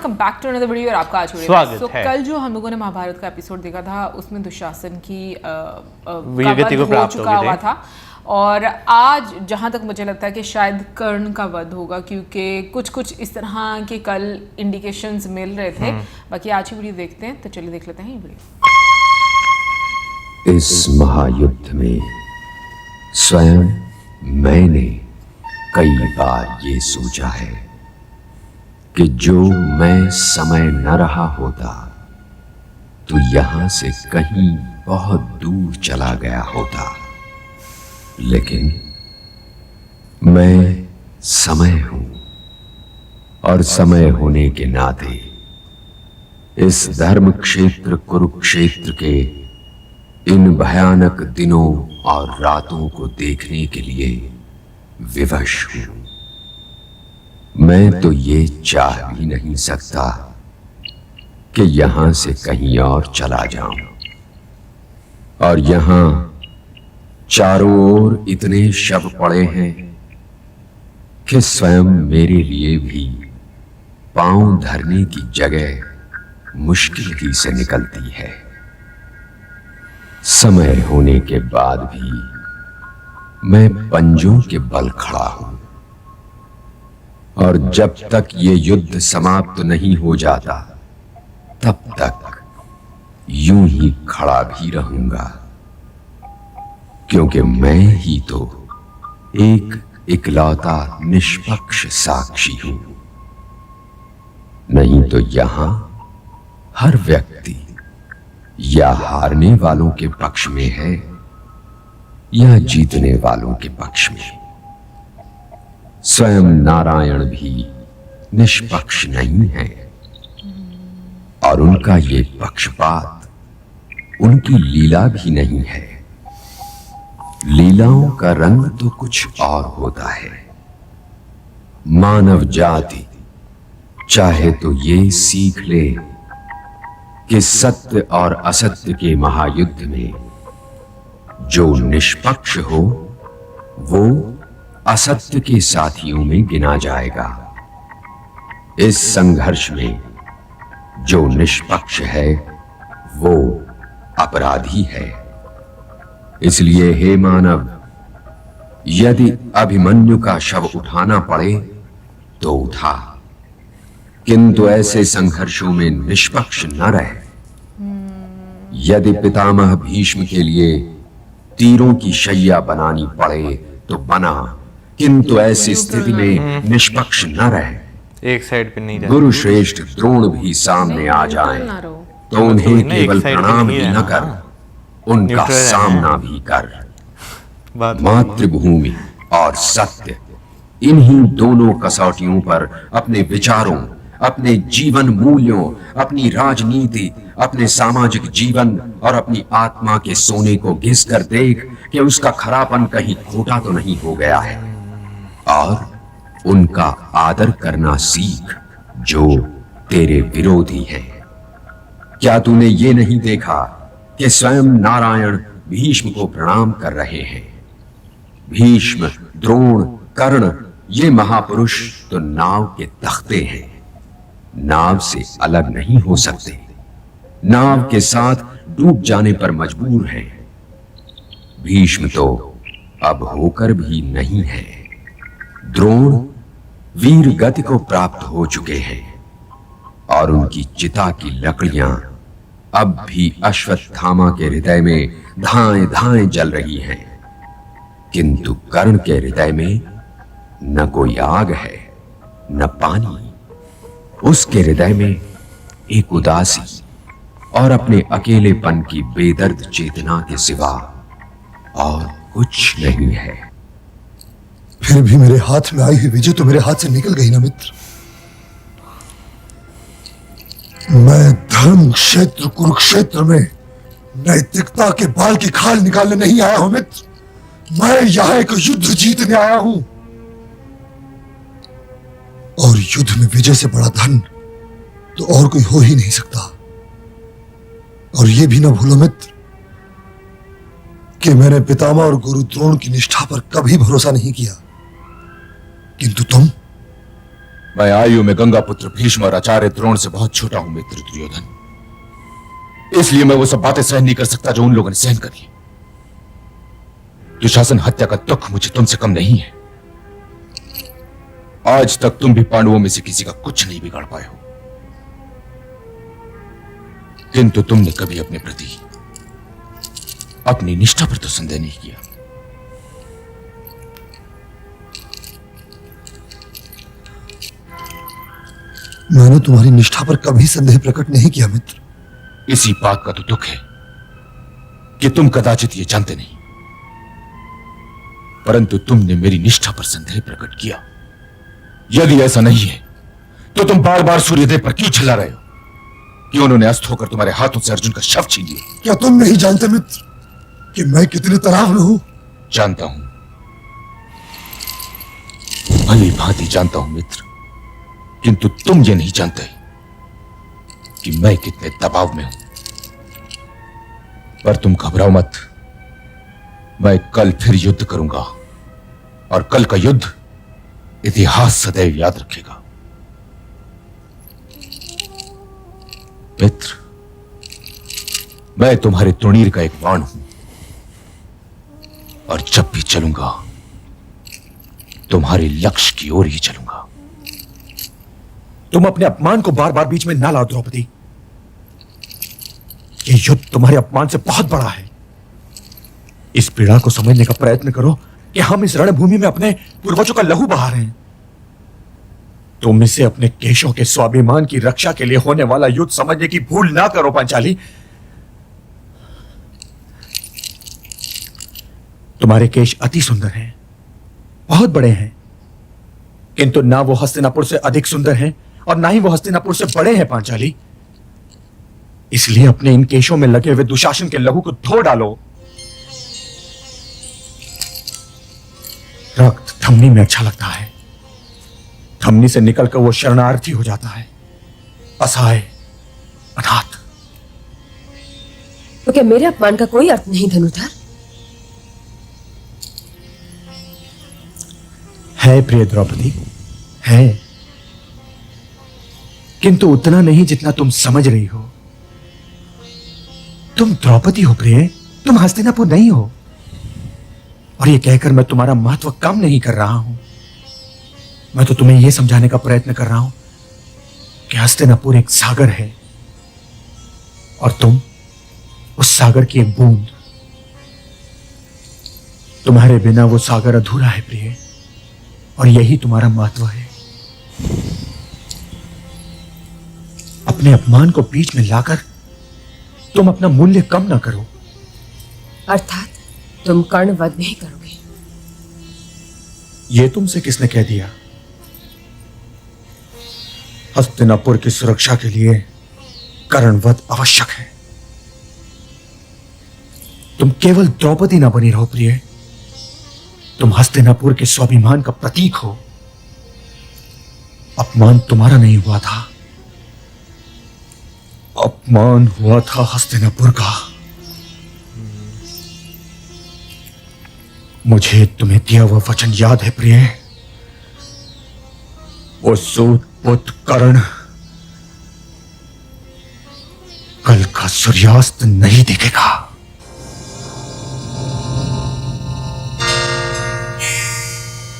Welcome back to another video और आपका आज स्वागत है। कल जो हम लोगों ने महाभारत का एपिसोड देखा था उसमें दुशासन की वीरगति को वध हो प्राप्त चुका हो गए हुआ थे। था और आज जहां तक मुझे लगता है कि शायद कर्ण का वध होगा क्योंकि कुछ इस तरह के कल इंडिकेशंस मिल रहे थे। बाकी आज ही वीडियो देखते हैं, तो चलिए देख लेते हैं ये वीडियो। इस महायुद्ध में स्वयं मैंने कई बार ये सोचा है कि जो मैं समय न रहा होता तो यहां से कहीं बहुत दूर चला गया होता, लेकिन मैं समय हूं और समय होने के नाते इस धर्म क्षेत्र कुरुक्षेत्र के इन भयानक दिनों और रातों को देखने के लिए विवश हूं। मैं तो ये चाह भी नहीं सकता कि यहां से कहीं और चला जाऊं, और यहां चारों ओर इतने शव पड़े हैं कि स्वयं मेरे लिए भी पांव धरने की जगह मुश्किल ही से निकलती है। समय होने के बाद भी मैं पंजों के बल खड़ा हूं, और जब तक ये युद्ध समाप्त नहीं हो जाता तब तक यूं ही खड़ा भी रहूंगा, क्योंकि मैं ही तो एक इकलौता निष्पक्ष साक्षी हूं। नहीं तो यहां हर व्यक्ति या हारने वालों के पक्ष में है या जीतने वालों के पक्ष में। स्वयं नारायण भी निष्पक्ष नहीं है, और उनका ये पक्षपात उनकी लीला भी नहीं है। लीलाओं का रंग तो कुछ और होता है। मानव जाति चाहे तो ये सीख ले कि सत्य और असत्य के महायुद्ध में जो निष्पक्ष हो वो असत्य के साथियों में गिना जाएगा। इस संघर्ष में जो निष्पक्ष है वो अपराधी है। इसलिए हे मानव, यदि अभिमन्यु का शव उठाना पड़े तो उठा, किंतु ऐसे संघर्षों में निष्पक्ष न रहे। यदि पितामह भीष्म के लिए तीरों की शैया बनानी पड़े तो बना, किंतु ऐसी स्थिति में निष्पक्ष न रहे। एक साइड पे नहीं रहता। गुरु श्रेष्ठ द्रोण भी सामने आ जाएं तो उन्हें केवल प्रणाम ही न कर, उनका सामना भी कर। मातृभूमि और सत्य, इन्हीं दोनों कसौटियों पर अपने विचारों, अपने जीवन मूल्यों, अपनी राजनीति, अपने सामाजिक जीवन और अपनी आत्मा के सोने को घिस कर देख कि उसका खरापन कहीं खोटा तो नहीं हो गया है, और उनका आदर करना सीख जो तेरे विरोधी हैं। क्या तूने ये नहीं देखा कि स्वयं नारायण भीष्म को प्रणाम कर रहे हैं? भीष्म, द्रोण, कर्ण, ये महापुरुष तो नाव के तख्ते हैं, नाव से अलग नहीं हो सकते, नाव के साथ डूब जाने पर मजबूर हैं। भीष्म तो अब होकर भी नहीं है। द्रोण वीर गति को प्राप्त हो चुके हैं, और उनकी चिता की लकड़ियां अब भी अश्वत्थामा के हृदय में धाएं धाएं जल रही हैं, किंतु कर्ण के हृदय में न कोई आग है न पानी। उसके हृदय में एक उदासी और अपने अकेलेपन की बेदर्द चेतना के सिवा और कुछ नहीं है। फिर भी मेरे हाथ में आई हुई विजय तो मेरे हाथ से निकल गई ना मित्र। मैं धर्म क्षेत्र कुरुक्षेत्र में नैतिकता के बाल की खाल निकालने नहीं आया हूं मित्र। मैं यहां एक युद्ध जीतने आया हूं, और युद्ध में विजय से बड़ा धन तो और कोई हो ही नहीं सकता। और यह भी ना भूलो मित्र कि मैंने पितामह और गुरु द्रोण की निष्ठा पर कभी भरोसा नहीं किया, किंतु मैं आयु में गंगा पुत्र भीष्म और आचार्य द्रोण से बहुत छोटा हूं मित्र दुर्योधन। इसलिए मैं वो सब बातें सहन नहीं कर सकता जो उन लोगों ने सहन कर ली। दुशासन हत्या का दुख मुझे तुमसे कम नहीं है। आज तक तुम भी पांडवों में से किसी का कुछ नहीं बिगाड़ पाए हो, किंतु तुमने कभी अपने प्रति अपनी निष्ठा पर तो संदेह नहीं किया। मैंने तुम्हारी निष्ठा पर कभी संदेह प्रकट नहीं किया मित्र। इसी बात का तो दुख है कि तुम कदाचित ये जानते नहीं, परंतु तुमने मेरी निष्ठा पर संदेह प्रकट किया। यदि ऐसा नहीं है तो तुम बार बार सूर्यदेव पर क्यों चिल्ला रहे हो कि उन्होंने अस्त होकर तुम्हारे हाथों से अर्जुन का शव छीन लिया? क्या तुम नहीं जानते मित्र कि मैं कितने तनाव में हूं? जानता हूं, भली भांति जानता हूं मित्र, किंतु तुम ये नहीं जानते कि मैं कितने दबाव में हूं। पर तुम घबराओ मत, मैं कल फिर युद्ध करूंगा और कल का युद्ध इतिहास सदैव याद रखेगा। मित्र, मैं तुम्हारे तुणीर का एक बाण हूं और जब भी चलूंगा तुम्हारे लक्ष्य की ओर ही चलूंगा। तुम अपने अपमान को बार बार बीच में ना लाओ द्रौपदी। ये युद्ध तुम्हारे अपमान से बहुत बड़ा है। इस पीड़ा को समझने का प्रयत्न करो कि हम इस रणभूमि में अपने पूर्वजों का लहू बहा रहे हैं। तुम इसे अपने केशों के स्वाभिमान की रक्षा के लिए होने वाला युद्ध समझने की भूल ना करो पांचाली। तुम्हारे केश अति सुंदर हैं, बहुत बड़े हैं, किंतु ना वो हस्तिनापुर से अधिक सुंदर हैं और ना ही वो हस्तिनापुर से बड़े हैं पांचाली। इसलिए अपने इन केशों में लगे हुए दुशासन के लहू को धो डालो। रक्त थमनी में अच्छा लगता है, थमनी से निकलकर वो शरणार्थी हो जाता है, असहाय, अनाथ। तो क्या मेरे अपमान का कोई अर्थ नहीं धनुधर? है प्रिय द्रौपदी, है, किंतु उतना नहीं जितना तुम समझ रही हो। तुम द्रौपदी हो प्रिय, तुम हस्तिनापुर नहीं हो। और ये कहकर मैं तुम्हारा महत्व कम नहीं कर रहा हूं। मैं तो तुम्हें यह समझाने का प्रयत्न कर रहा हूं कि हस्तिनापुर एक सागर है और तुम उस सागर की एक बूंद। तुम्हारे बिना वो सागर अधूरा है प्रिय, और यही तुम्हारा महत्व है। अपने अपमान को बीच में लाकर तुम अपना मूल्य कम ना करो। अर्थात तुम कर्णवध नहीं करोगे? यह तुमसे किसने कह दिया? हस्तिनापुर की सुरक्षा के लिए कर्णवध आवश्यक है। तुम केवल द्रौपदी ना बनी रहो प्रिय, तुम हस्तिनापुर के स्वाभिमान का प्रतीक हो। अपमान तुम्हारा नहीं हुआ था, अपमान हुआ था हस्तिनापुर का। मुझे तुम्हें दिया हुआ वचन याद है प्रिय। वो सूत पुत्र कर्ण कल का सूर्यास्त नहीं दिखेगा।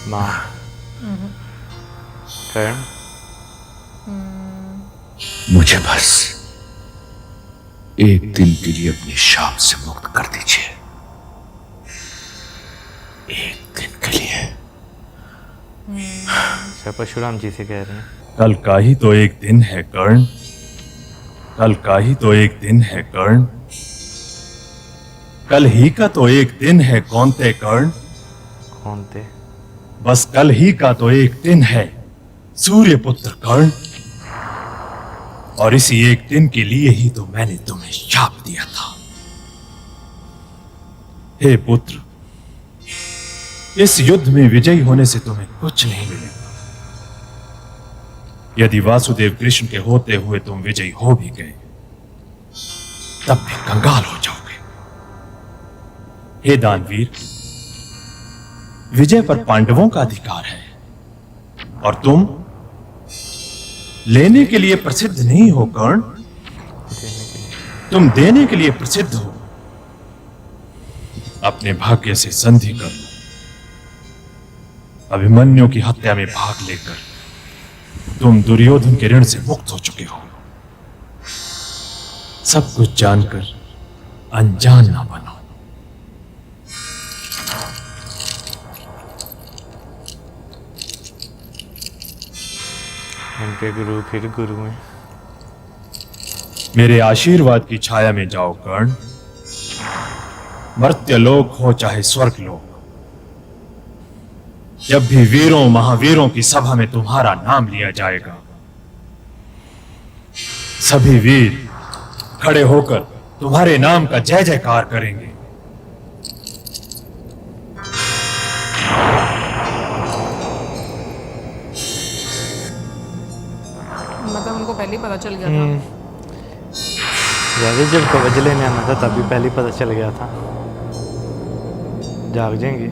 मां कर्ण, मुझे बस एक दिन के लिए अपने शाप से मुक्त कर दीजिए, एक दिन के लिए। परशुराम जी से कह रहे हैं। कल का ही तो एक दिन है कर्ण, कल का ही तो एक दिन है कर्ण, कल ही का तो एक दिन है कौनते कर्ण, कौन थे? बस कल ही का तो एक दिन है सूर्य पुत्र कर्ण, और इसी एक दिन के लिए ही तो मैंने तुम्हें शाप दिया था। हे पुत्र, इस युद्ध में विजयी होने से तुम्हें कुछ नहीं मिलेगा। यदि वासुदेव कृष्ण के होते हुए तुम विजयी हो भी गए तब भी कंगाल हो जाओगे। हे दानवीर, विजय पर पांडवों का अधिकार है और तुम लेने के लिए प्रसिद्ध नहीं हो कर्ण, तुम देने के लिए प्रसिद्ध हो। अपने भाग्य से संधि कर लो। अभिमन्यु की हत्या में भाग लेकर तुम दुर्योधन के ऋण से मुक्त हो चुके हो। सब कुछ जानकर अनजान ना बनो। उनके गुरु फिर गुरु हैं। मेरे आशीर्वाद की छाया में जाओ कर्ण। मर्त्य लोक हो चाहे स्वर्ग लोक, जब भी वीरों महावीरों की सभा में तुम्हारा नाम लिया जाएगा, सभी वीर खड़े होकर तुम्हारे नाम का जय जयकार करेंगे। मतलब उनको पहले ही पता चल गया था। यार जब कवच लेने आना था तभी पहले पता चल गया था। जाग जाएंगे।